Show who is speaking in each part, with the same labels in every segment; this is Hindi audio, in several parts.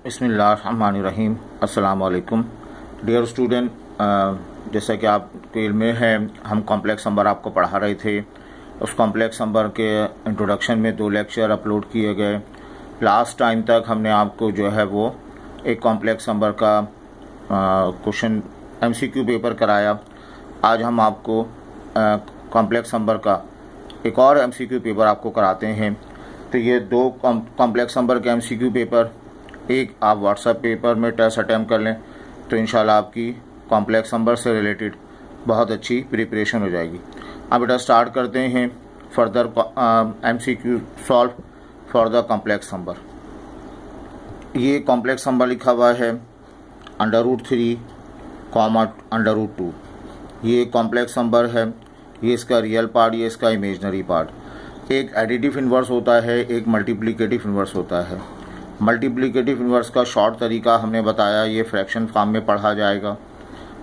Speaker 1: बिस्मिल्लाहिर्रहमानिर्रहीम। अस्सलाम वालेकुम डियर स्टूडेंट, जैसा कि आपके इल्म में है, हम कॉम्प्लेक्स नंबर आपको पढ़ा रहे थे। उस कॉम्प्लेक्स नंबर के इंट्रोडक्शन में 2 लेक्चर अपलोड किए गए। लास्ट टाइम तक हमने आपको जो है वो एक कॉम्प्लेक्स नंबर का क्वेश्चन MCQ पेपर कराया। आज हम आपको कॉम्प्लेक्स नंबर का एक और MCQ पेपर आपको कराते हैं। तो ये 2 कॉम्प्लेक्स नंबर के MCQ पेपर, एक आप व्हाट्सएप पेपर में टेस्ट अटैम्प्ट कर लें तो इंशाल्लाह आपकी कॉम्प्लेक्स नंबर से रिलेटेड बहुत अच्छी प्रिपरेशन हो जाएगी। अब बेटा स्टार्ट करते हैं further MCQ solve for the complex number. ये कॉम्प्लेक्स नंबर लिखा हुआ है √3, √2। ये कॉम्प्लेक्स नंबर है, ये इसका रियल पार्ट, ये इसका इमेजनरी पार्ट। एक एडिटिव इन्वर्स होता है, एक मल्टीप्लिकेटिव इन्वर्स होता है। मल्टीप्लिकेटिव इन्वर्स का शॉर्ट तरीका हमने बताया, ये फ्रैक्शन फॉर्म में पढ़ा जाएगा।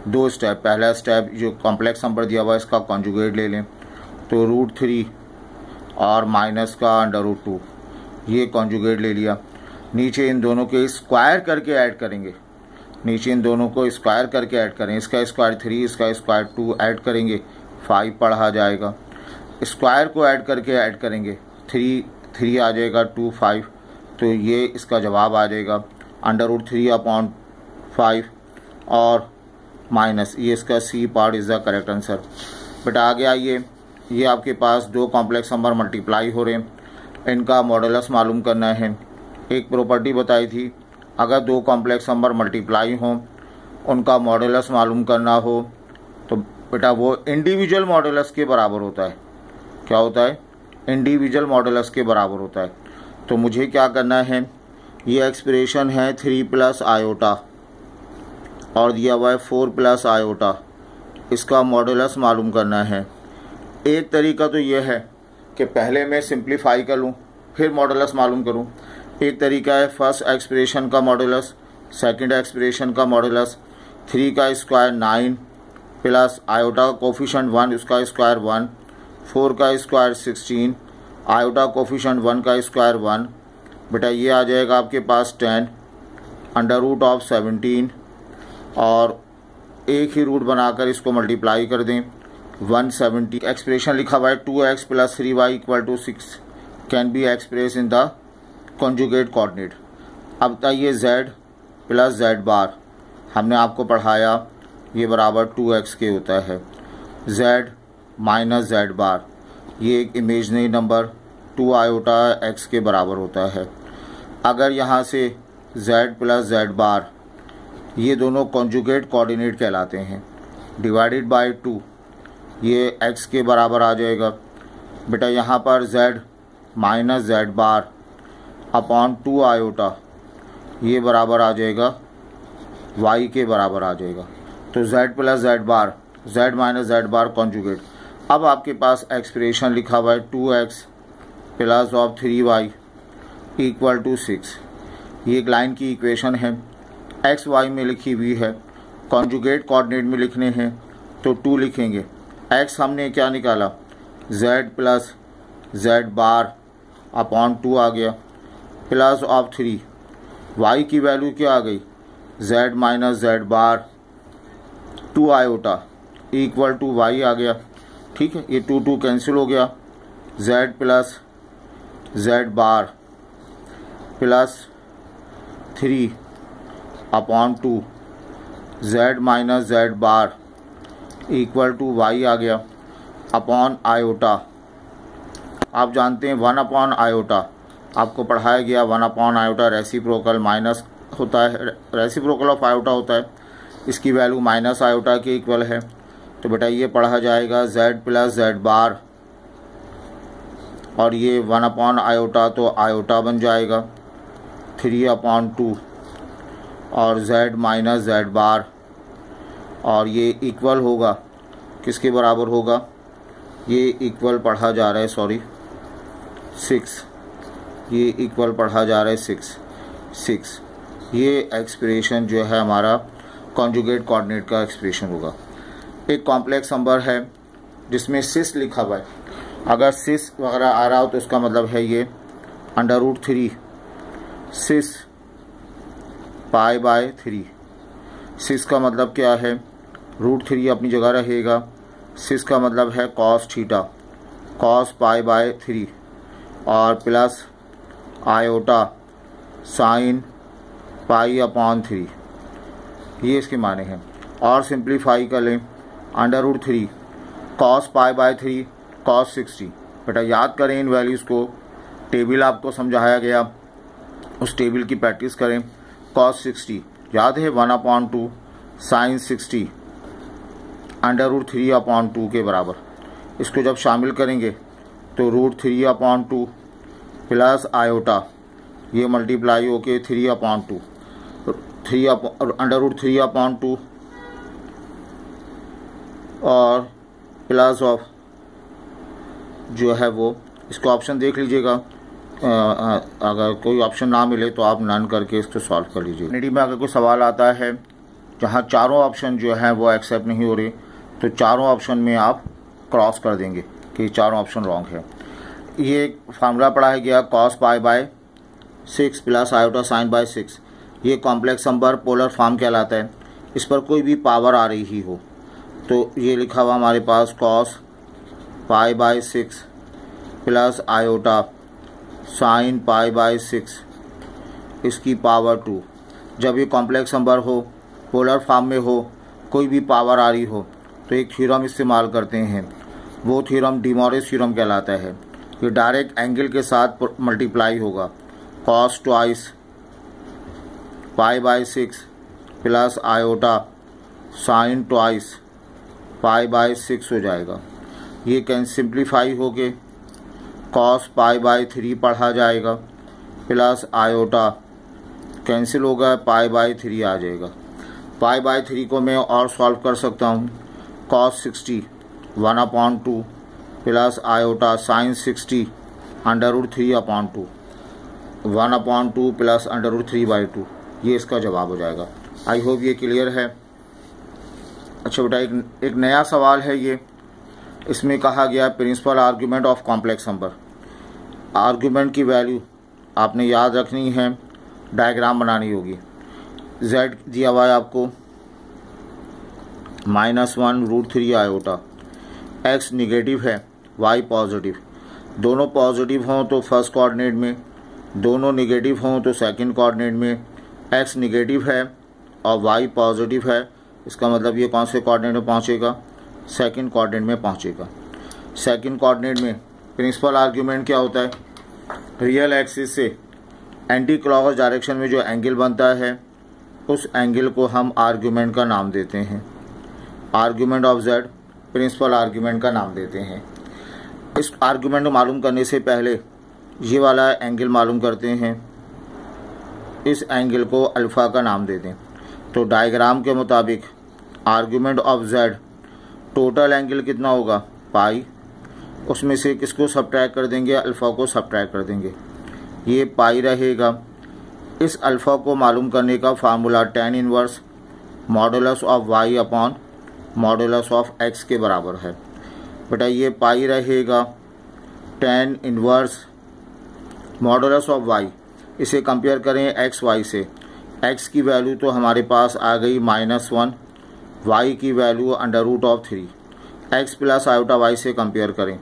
Speaker 1: 2 स्टेप। पहला स्टेप, जो कॉम्प्लेक्स नंबर दिया हुआ है इसका कॉन्जुगेट ले लें, तो √3 और माइनस का √2, ये कॉन्जुगेट ले लिया। नीचे इन दोनों के स्क्वायर करके ऐड करेंगे, नीचे इन दोनों को स्क्वायर करके ऐड करें। इसका स्क्वायर 3, इसका स्क्वायर 2 ऐड करेंगे, 5 पढ़ा जाएगा। स्क्वायर को ऐड करके ऐड करेंगे, 3 आ जाएगा, 2 5, तो ये इसका जवाब आ जाएगा √3/5 और माइनस, ये इसका C part is the correct answer. But आगे आइए, ये आपके पास 2 कॉम्प्लेक्स नंबर मल्टीप्लाई हो रहे हैं, इनका मॉडुलस मालूम करना है। एक प्रॉपर्टी बताई थी, अगर 2 कॉम्प्लेक्स नंबर मल्टीप्लाई हों, उनका मॉडुलस मालूम करना हो तो बेटा वो इंडिविजुअल मॉडुलस के बराबर होता है। क्या होता है? इंडिविजुअल मॉडुलस के बराबर होता है। तो मुझे क्या करना है, ये एक्सप्रेशन है 3 + आयोटा और दिया हुआ है 4 + आयोटा, इसका मॉडुलस मालूम करना है। एक तरीका तो ये है कि पहले मैं सिंप्लीफाई कर लूँ फिर मॉडुलस मालूम करूँ। एक तरीका है फर्स्ट एक्सप्रेशन का मॉडुलस, सेकंड एक्सप्रेशन का मॉडुलस। 3 का स्क्वायर 9 प्लस आयोटा का कोफिशिएंट 1, उसका स्क्वायर 1, 4 का स्क्वायर 16, आयोटा कोफिशिएंट 1 का स्क्वायर 1। बेटा ये आ जाएगा आपके पास 10 √17 और एक ही रूट बनाकर इसको मल्टीप्लाई कर दें 170। एक्सप्रेशन लिखा हुआ है 2x + 3y = 6 can be express in the conjugate coordinate. अब बताइए z + z बार, हमने आपको पढ़ाया ये बराबर 2x के होता है। z - z बार, ये एक इमेजनरी नंबर 2 आयोटा x के बराबर होता है। अगर यहाँ से z + z बार, ये दोनों कॉन्जुगेट कोऑर्डिनेट कहलाते हैं, डिवाइडेड बाय 2, ये x के बराबर आ जाएगा। बेटा यहाँ पर z - z bar upon 2 iota, ये बराबर आ जाएगा y के बराबर आ जाएगा। तो z + z बार, z - z बार कॉन्जुगेट। अब आपके पास एक्सप्रेशन लिखा हुआ है 2x + 3y = 6। ये एक लाइन की इक्वेशन है, x y में लिखी हुई है, कॉन्जुगेट कोऑर्डिनेट में लिखने हैं तो 2 लिखेंगे। x हमने क्या निकाला, z + z बार अपॉन 2 आ गया, प्लस ऑफ 3, y की वैल्यू क्या आ गई, z - z बार 2 आयोटा = y आ गया। ठीक है, ये 2 कैंसिल हो गया, z + z बार प्लस 3/2 z - z बार = y आ गया अपॉन आयोटा। आप जानते हैं 1 आयोटा आपको पढ़ाया गया, 1 आयोटा रेसिप्रोकल माइनस होता है, रेसिप्रोकल ऑफ आयोटा होता है, इसकी वैल्यू माइनस आयोटा के इक्वल है। तो बेटा ये पढ़ा जाएगा z + z बार और ये 1 आयोटा तो आयोटा बन जाएगा 3/2 और z - z बार, और ये इक्वल होगा किसके बराबर होगा, ये इक्वल पढ़ा जा रहा है 6, ये इक्वल पढ़ा जा रहा है 6। ये एक्सप्रेशन जो है हमारा कॉन्जुगेट कोऑर्डिनेट का एक्सप्रेशन होगा। एक कॉम्प्लेक्स नंबर है जिसमें 6 लिखा हुआ है, अगर 6 वगैरह आ रहा हो तो उसका मतलब है ये √3 6 पाई बाय 3। 6 का मतलब क्या है, √3 अपनी जगह रहेगा। 6 का मतलब है cos theta, cos pi bye 3 और plus iota sine pi upon 3, ये इसके माने हैं। और सिंप्लीफाई कर लें, √3 कॉस पाई बाय 3 कॉस 60। बेटा याद करें इन वैल्यूज़ को, टेबल आपको समझाया गया, उस टेबल की प्रैक्टिस करें। कॉस 60 याद है 1/2 साइन 60 √3/2 के बराबर। इसको जब शामिल करेंगे तो √3/2 प्लस आयोटा, ये मल्टीप्लाई होके 3/2 √3/2 और प्लस ऑफ जो है वो, इसको ऑप्शन देख लीजिएगा, अगर कोई ऑप्शन ना मिले तो आप नन करके इसको सॉल्व कर लीजिए। नीडी में अगर कोई सवाल आता है जहाँ चारों ऑप्शन जो हैं वो एक्सेप्ट नहीं हो रहे, तो चारों ऑप्शन में आप क्रॉस कर देंगे कि चारों ऑप्शन रॉन्ग है। ये फार्मूला पढ़ाया गया cos pi by 6 plus iota sine by 6, ये कॉम्प्लेक्स नंबर पोलर फॉर्म कहलाता है। इस पर कोई भी पावर आ रही ही हो तो ये लिखा हुआ हमारे पास cos pi by 6 plus iota sine pi by 6 इसकी पावर 2। जब ये कॉम्प्लेक्स नंबर हो, पोलर फॉर्म में हो, कोई भी पावर आ रही हो, तो एक थ्योरम इस्तेमाल करते हैं, वो थ्योरम डी मॉरिस थ्योरम कहलाता है। ये डायरेक्ट एंगल के साथ मल्टीप्लाई होगा, cos twice pi by 6 plus iota sign twice pi by 6 हो जाएगा। ये कैन सिंप्लीफाई हो के कॉस पाई बाय 3 पढ़ा जाएगा, प्लस आयोटा कैंसिल होगा, पाई बाय 3 आ जाएगा। पाई बाय 3 को मैं और सॉल्व कर सकता हूँ, cos 60 1/2 plus iota sign 60 √3/2 1/2 plus √3/2, ये इसका जवाब हो जाएगा। आई होप ये क्लियर है। अच्छा बेटा एक नया सवाल है ये, इसमें कहा गया principal argument of complex number. Argument की वैल्यू आपने याद रखनी है, डायग्राम बनानी होगी। z दिया हुआ है आपको -1 √3 आयोटा, x निगेटिव है, y पॉजिटिव। दोनों पॉजिटिव हों तो फर्स्ट कोऑर्डिनेट में, दोनों निगेटिव हों तो सेकंड कोऑर्डिनेट में। x निगेटिव है और y पॉजिटिव है, इसका मतलब ये कौन से कोऑर्डिनेट में पहुंचेगा, सेकंड कोऑर्डिनेट में पहुंचेगा। सेकंड कोऑर्डिनेट में प्रिंसिपल आर्ग्यूमेंट क्या होता है, रियल एक्सिस से एंटी क्लॉकवाइज डायरेक्शन में जो एंगल बनता है उस एंगल को हम आर्ग्यूमेंट का नाम देते हैं। Argument of z principal argument का नाम देते हैं। इस आर्ग्यूमेंट को मालूम करने से पहले ये वाला एंगल मालूम करते हैं, इस एंगल को अल्फ़ा का नाम दे दें। तो डायग्राम के मुताबिक argument of z total angle कितना होगा, पाई, उसमें से किसको सब्ट्रैक्ट कर देंगे, अल्फ़ा को सब्ट्रैक्ट कर देंगे, ये पाई रहेगा। इस अल्फ़ा को मालूम करने का formula tan inverse modulus of y upon modulus of x के बराबर है। बेटा ये पाई रहेगा, tan inverse modulus of y, इसे कंपेयर करें x y से। x की वैल्यू तो हमारे पास आ गई -1, y की value √3, x plus iota y से कंपेयर करें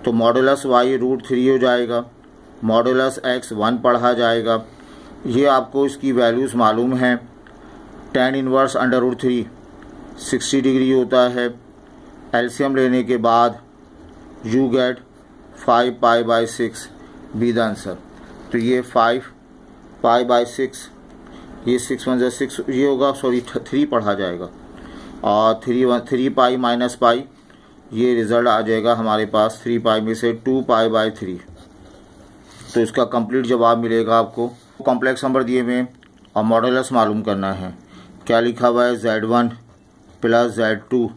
Speaker 1: तो मॉडुलस y √3 हो जाएगा, मॉडुलस x 1 पढ़ा जाएगा। ये आपको इसकी वैल्यूज़ मालूम हैं। tan इनवर्स √3 60 डिग्री होता है। एलसीएम लेने के बाद you get 5 pi by 6 be the answer. तो ये 5 पाई बाय 6, ये 6 1 जा 6, ये होगा, सॉरी 3 पढ़ा जाएगा, और 3 पाई माइनस पाई, ये रिज़ल्ट आ जाएगा हमारे पास 3 पाई में से 2 पाई बाय 3। तो इसका कंप्लीट जवाब मिलेगा आपको। कॉम्प्लेक्स नंबर दिए हुए और मॉडुलस मालूम करना है। क्या लिखा हुआ है, z1 plus z2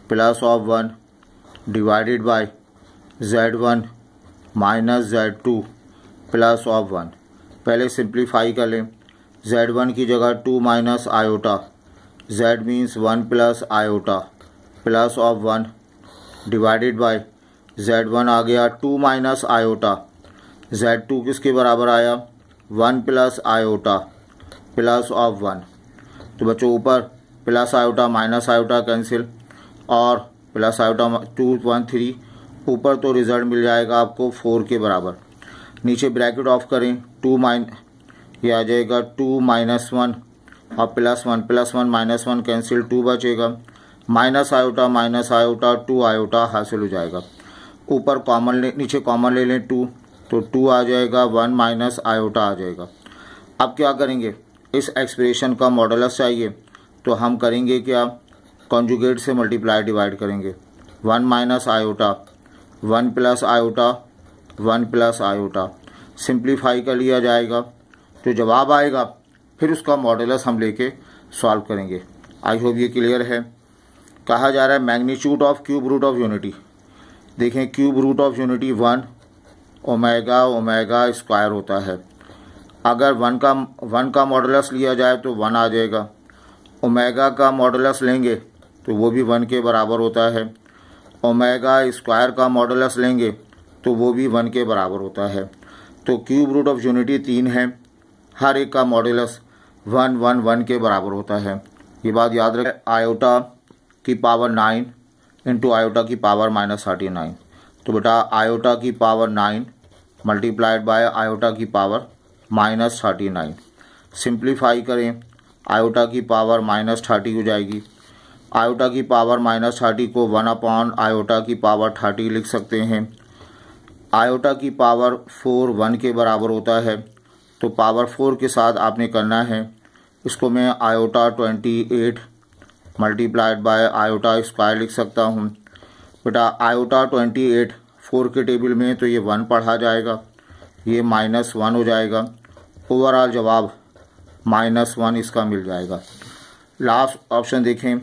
Speaker 1: plus of 1 divided by z1 minus z2 plus of 1। पहले सिंप्लीफाई कर लें, z1 की जगह 2 minus iota, z means 1 plus iota plus of 1 divided by z1 आ गया 2 माइनस आयोटा, z2 किसके बराबर आया, 1 प्लस आयोटा प्लस ऑफ 1। तो बच्चों ऊपर plus iota minus iota cancel और प्लस आयोटा 2 1 3, ऊपर तो रिजल्ट मिल जाएगा आपको 4 के बराबर। नीचे ब्रैकेट ऑफ करें, 2 ये आ जाएगा 2 - 1 और +1 माइनस 1 कैंसिल, 2 बचेगा, माइनस आयोटा 2 आयोटा हासिल हो जाएगा। ऊपर कॉमन ले, नीचे कॉमन ले लें 2, तो 2 आ जाएगा, 1 माइनस आयोटा आ जाएगा। अब क्या करेंगे, इस एक्सप्रेशन का मॉडुलस चाहिए तो हम करेंगे क्या, कॉन्जुगेट से मल्टीप्लाई डिवाइड करेंगे। 1 minus iota 1 plus iota 1 plus iota, simplify कर लिया जाएगा। जो जवाब आएगा फिर उसका मॉडुलस हम लेके सॉल्व करेंगे। आई होप ये क्लियर है। कहा जा रहा है magnitude of cube root of unity. देखें cube root of unity 1 omega square होता है। अगर 1 का मॉडुलस लिया जाए तो 1 आ जाएगा, ओमेगा का मॉडुलस लेंगे तो वो भी 1 के बराबर होता है, ओमेगा स्क्वायर का मॉडुलस लेंगे तो वो भी 1 के बराबर होता है। तो क्यूब रूट ऑफ यूनिटी 3 है, हर एक का मॉडुलस 1 1 1 के बराबर होता है। ये बात याद रखें। आयोटा की पावर 9 इंटू आयोटा की पावर -39। तो बेटा आयोटा की पावर 9 मल्टीप्लाइड बाय आयोटा की पावर -39। सिंप्लीफाई करें, आयोटा की पावर -30 हो जाएगी। आयोटा की पावर -30 को 1 आयोटा की पावर 30 लिख सकते हैं। आयोटा की पावर 4 1 के बराबर होता है, तो पावर 4 के साथ आपने करना है, इसको मैं iota 28 multiplied by iota square लिख सकता हूँ। बेटा आयोटा 28 4 के टेबल में तो ये 1 पढ़ा जाएगा, ये -1 हो जाएगा। ओवरऑल जवाब -1 इसका मिल जाएगा। लास्ट ऑप्शन देखें,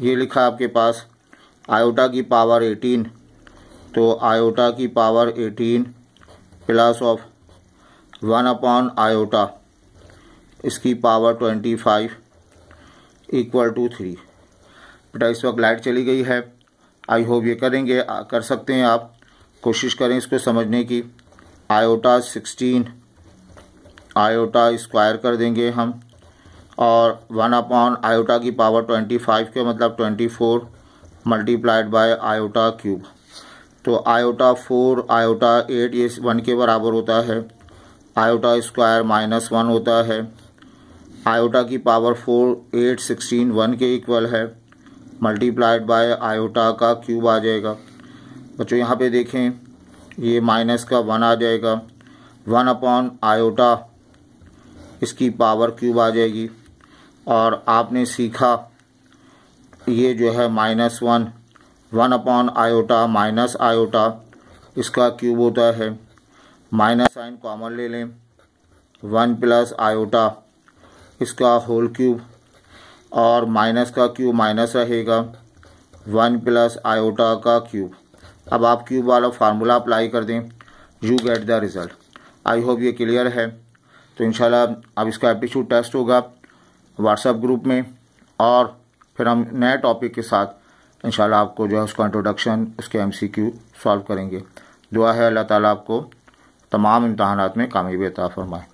Speaker 1: ये लिखा आपके पास आयोटा की पावर 18, तो आयोटा की पावर 18 प्लस ऑफ 1 आयोटा इसकी पावर 25 इक्वल टू 3। बेटा इस वक्त लाइट चली गई है। आई होप ये कर सकते हैं आप, कोशिश करें इसको समझने की। आयोटा 16 आयोटा स्क्वायर कर देंगे हम, और 1 आयोटा की पावर 25 के मतलब 24 मल्टीप्लाइड बाय आयोटा क्यूब। तो आयोटा 4 आयोटा 8 ये 1 के बराबर होता है, आयोटा स्क्वायर -1 होता है, आयोटा की पावर 4 8 16 1 के इक्वल है, मल्टीप्लाइड बाय आयोटा का क्यूब आ जाएगा। बच्चों यहाँ पे देखें ये माइनस का 1 आ जाएगा, 1 आयोटा इसकी पावर क्यूब आ जाएगी। और आपने सीखा ये जो है -1 1 आयोटा माइनस आयोटा इसका क्यूब होता है, माइनस साइन कॉमन ले लें, 1 प्लस आयोटा इसका होल क्यूब, और माइनस का क्यूब माइनस रहेगा, 1 प्लस आयोटा का क्यूब। अब आप क्यूब वाला फार्मूला अप्लाई कर दें, you get the result. I hope ये क्लियर है। तो इंशाल्लाह अब इसका एप्टीट्यूड टेस्ट होगा व्हाट्सएप ग्रुप में, और फिर हम नए टॉपिक के साथ इंशाल्लाह आपको जो है उसका इंट्रोडक्शन, उसके MCQ सॉल्व करेंगे। दुआ है अल्लाह ताला आपको तमाम इम्तहानात में कामयाबी अता फरमाए।